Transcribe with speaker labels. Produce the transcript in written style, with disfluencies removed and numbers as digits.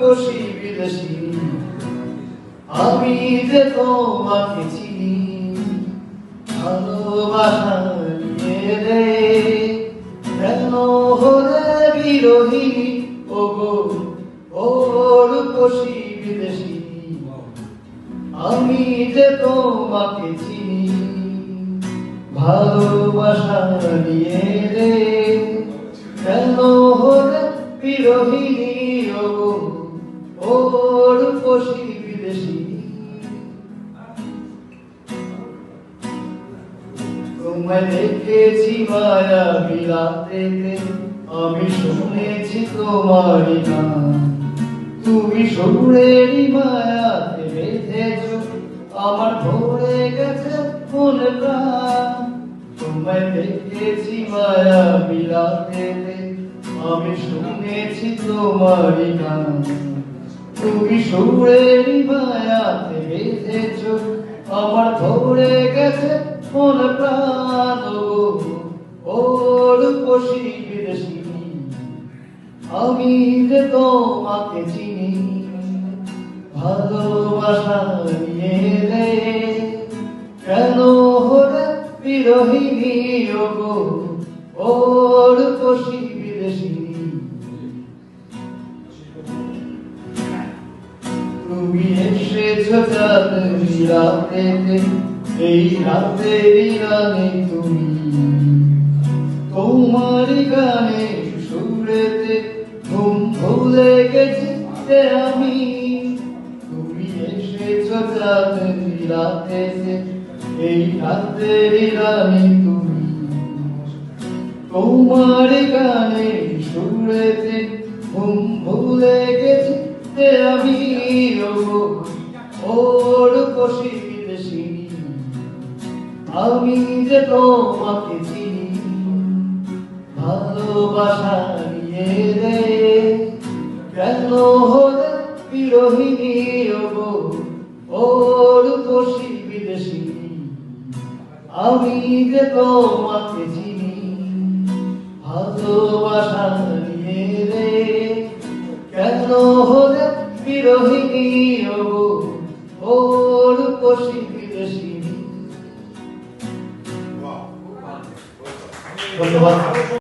Speaker 1: রূপসী বিদেশী আমি যে তোমাকে চিনি ভালোবাসা নিয়ে রে কেন হলে বিরোহিনী ওগো ও রূপসী বিদেশী আমি যে তোমাকে চিনি ভালোবাসা নিয়ে রে কেন হলে বিরোহিনী ওগো ও রূপসী বিদেশী তোমায় দেখেছি মায়া বিলাতেতে আমি শুনেছি তোমারই গান তুমি সুরেরই মায়াতে বেঁধেছ আমার ভরে গেছে মন প্রাণ তোমায় দেখেছি মায়া বিলাতেতে আমি শুনেছি তোমারই গান তুমি সুরেরই মায়াতে বেঁধেছ আমার ভরে গেছে মন প্রাণ ও রূপসী বিদেশী আমি যে তোমাকে চিনি ভালোবাসা নিয়ে রে কেন হলে বিরোহিনী ওগো ও রূপসী বিদেশী তুমি এসেছো চাঁদনি রাতেতে এই রাতেরই রানী তুমি তোমারই গানে সুরেতে ঘুম ভুলে গেছি আমি তুমি এসেছো চাঁদনি রাতেতে এই রাতেরই রানী তুমি তোমারই গানে সুরেতে ঘুম ভুলে গেছি আমি ও রূপসী বিদেশী আমি যে তোমাকে চিনি ভালোবাসা নিয়ে রে কেন হলে বিরোহিনী ওগো ও রূপসী বিদেশী আমি যে তোমাকে চিনি ভালোবাসা নিয়ে রে কেন হলে বিরোহিনী ওগো ও রূপসী বিদেশী ধন্যবাদ।